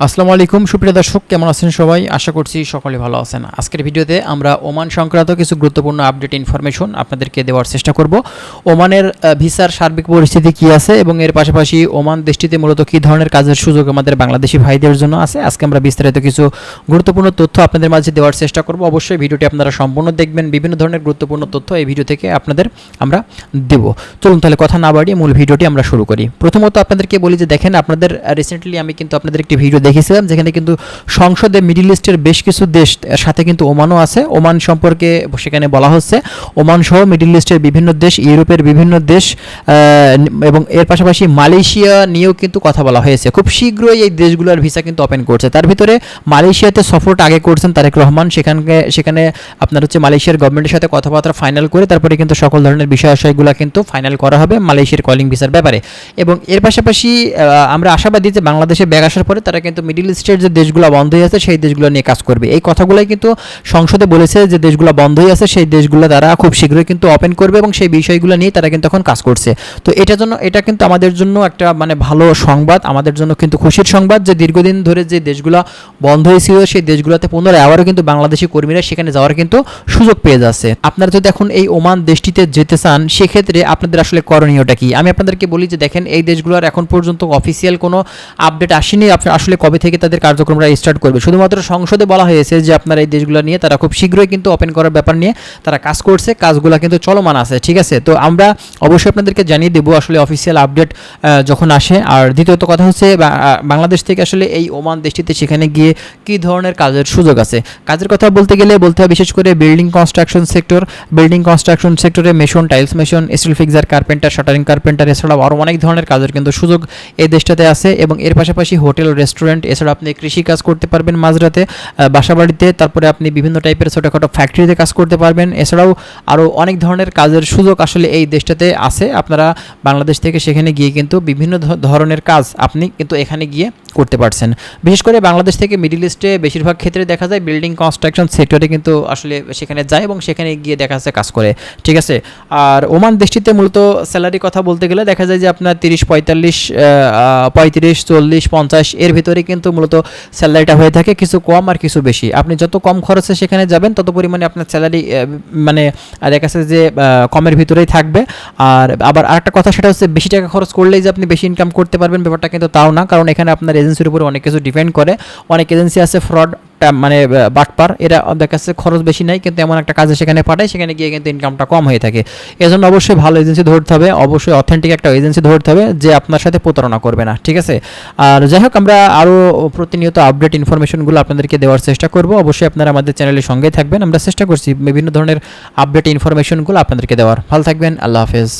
আসসালামু আলাইকুম সুপ্রিয় দর্শক, কেমন আছেন সবাই? আশা করছি সকলে ভালো আছেন। আজকের ভিডিওতে আমরা ওমান সংক্রান্ত কিছু গুরুত্বপূর্ণ আপডেট ইনফরমেশন আপনাদেরকে দেওয়ার চেষ্টা করব। ওমানের ভিসার সার্বিক পরিস্থিতি কি আছে এবং এর পাশাপাশি ওমান দেশটিতে মূলত কী ধরনের কাজের সুযোগ আমাদের বাংলাদেশি ভাইদের জন্য আছে, আজকে আমরা বিস্তারিত কিছু গুরুত্বপূর্ণ তথ্য আপনাদের মাঝে দেওয়ার চেষ্টা করব। অবশ্যই ভিডিওটি আপনারা সম্পূর্ণ দেখবেন, বিভিন্ন ধরনের গুরুত্বপূর্ণ তথ্য এই ভিডিও থেকে আপনাদের আমরা দেব। চলুন তাহলে কথা না বাড়িয়ে মূল ভিডিওটি আমরা শুরু করি। প্রথমত আপনাদেরকে বলি যে দেখেন, আপনাদের রিসেন্টলি আমি কিন্তু আপনাদের একটি ভিডিও দেখেছিলাম যেখানে কিন্তু সংসদে মিডল ইস্টের বেশ কিছু দেশ সাথে কিন্তু ওমানও আছে। ওমান সম্পর্কে সেখানে বলা হচ্ছে ওমান সহ মিডল ইস্টের বিভিন্ন দেশ, ইউরোপের বিভিন্ন দেশ এবং এর পাশাপাশি মালয়েশিয়া নিয়েও কিন্তু কথা বলা হয়েছে। খুব শীঘ্রই এই দেশগুলোর ভিসা কিন্তু ওপেন করছে। তার ভিতরে মালয়েশিয়াতে সফরটা আগে করছেন তারেক রহমান, সেখানে আপনার হচ্ছে মালয়েশিয়ার গভর্নমেন্টের সাথে কথাবার্তা ফাইনাল করে তারপরে কিন্তু সকল ধরনের বিষয়গুলো কিন্তু ফাইনাল করা হবে মালয়েশিয়ার কলিং ভিসার ব্যাপারে। এবং এর পাশাপাশি আমরা আশাবাদী যে বাংলাদেশে ব্যাগ আসার পরে তারা কিন্তু মিডল ইস্টের যে দেশগুলো বন্ধ হয়ে আছে সেই দেশগুলো নিয়ে কাজ করবে। এই কথাগুলোই কিন্তু সংসদে বলেছে যে দেশগুলো বন্ধ হয়ে আছে সেই দেশগুলো তারা খুব শীঘ্রই কিন্তু ওপেন করবে এবং সেই বিষয়গুলো নিয়ে তারা কিন্তু এখন কাজ করছে। তো এটা কিন্তু আমাদের জন্য একটা ভালো সংবাদ, আমাদের জন্য কিন্তু খুশির সংবাদ যে দীর্ঘদিন ধরে যে দেশগুলো বন্ধ হয়েছিল সেই দেশগুলোতে পুনরায় আবারও কিন্তু বাংলাদেশি কর্মীরা সেখানে যাওয়ার কিন্তু সুযোগ পেয়ে যাচ্ছে। আপনারা যদি এখন এই ওমান দেশটিতে যেতে চান সেক্ষেত্রে আপনাদের আসলে করণীয়টা কি আমি আপনাদেরকে বলি যে দেখেন, এই দেশগুলোর এখন পর্যন্ত অফিসিয়াল কোনো আপডেট আসেনি আসলে কবে থেকে তাদের কার্যক্রমটা স্টার্ট করবে। শুধুমাত্র সংসদে বলা হয়েছে যে আপনারা এই দেশগুলো নিয়ে তারা খুব শীঘ্রই কিন্তু ওপেন করার ব্যাপার নিয়ে তারা কাজ করছে, কাজগুলো কিন্তু চলমান আছে। ঠিক আছে, তো আমরা অবশ্যই আপনাদেরকে জানিয়ে দেবো আসলে অফিসিয়াল আপডেট যখন আসে। আর দ্বিতীয়ত কথা হচ্ছে বাংলাদেশ থেকে আসলে এই ওমান দেশটিতে সেখানে গিয়ে কী ধরনের কাজের সুযোগ আছে। কাজের কথা বলতে গেলে বলতে হয় বিশেষ করে বিল্ডিং কনস্ট্রাকশন সেক্টরে mason, tiles mason, still fixer, carpenter, shuttering carpenter, এছাড়াও আরও অনেক ধরনের কাজের কিন্তু সুযোগ এই দেশটাতে আছে। এবং এর পাশাপাশি হোটেল, রেস্টুরেন্ট, এছাড়া আপনি কৃষি কাজ করতে পারবেন মাঝরাতে বাসাবাড়িতে, তারপরে আপনি বিভিন্ন টাইপের ছোটোখাটো ফ্যাক্টরিতে কাজ করতে পারবেন। এছাড়াও আরও অনেক ধরনের কাজের সুযোগ আসলে এই দেশটাতে আছে। আপনারা বাংলাদেশ থেকে সেখানে গিয়ে কিন্তু বিভিন্ন ধরনের কাজ আপনি কিন্তু এখানে গিয়ে করতে পারছেন। বিশেষ করে বাংলাদেশ থেকে মিডল ইস্টে বেশিরভাগ ক্ষেত্রে দেখা যায় বিল্ডিং কনস্ট্রাকশন সেক্টরে কিন্তু আসলে সেখানে যায় এবং সেখানে গিয়ে দেখা যাচ্ছে কাজ করে। ঠিক আছে, আর ওমান দেশটিতে মূলত স্যালারি কথা বলতে গেলে দেখা যায় যে আপনার 30, 45, 35, 40, 50 এর ভিতরে কিন্তু মূলত স্যালারিটা হয়ে থাকে, কিছু কম আর কিছু বেশি। আপনি যত কম খরচে সেখানে যাবেন তত পরিমাণে আপনার স্যালারি দেখা যাচ্ছে যে কমের ভিতরেই থাকবে। আর আবার আরেকটা কথা, সেটা হচ্ছে বেশি টাকা খরচ করলেই যে আপনি বেশি ইনকাম করতে পারবেন ব্যাপারটা কিন্তু তাও না, কারণ এখানে আপনার এজেন্সির উপরে অনেক কিছু ডিপেন্ড করে। অনেক এজেন্সি আছে ফ্রড, বাটপার, এরা দেখা যাচ্ছে খরচ বেশি নাই কিন্তু এমন একটা কাজে সেখানে পাঠায়, সেখানে গিয়ে কিন্তু ইনকামটা কম হয়ে থাকে। এজন্য অবশ্যই ভালো এজেন্সি ধরতে হবে, অবশ্যই অথেন্টিক একটা এজেন্সি ধরতে হবে যে আপনার সাথে প্রতারণা করবে না। ঠিক আছে, আর যাই হোক আমরা আরও প্রতিনিয়ত আপডেট ইনফরমেশনগুলো আপনাদেরকে দেওয়ার চেষ্টা করব। অবশ্যই আপনারা আমাদের চ্যানেলের সঙ্গেই থাকবেন, আমরা চেষ্টা করছি বিভিন্ন ধরনের আপডেট ইনফরমেশনগুলো আপনাদেরকে দেওয়ার। ভালো থাকবেন, আল্লাহ হাফেজ।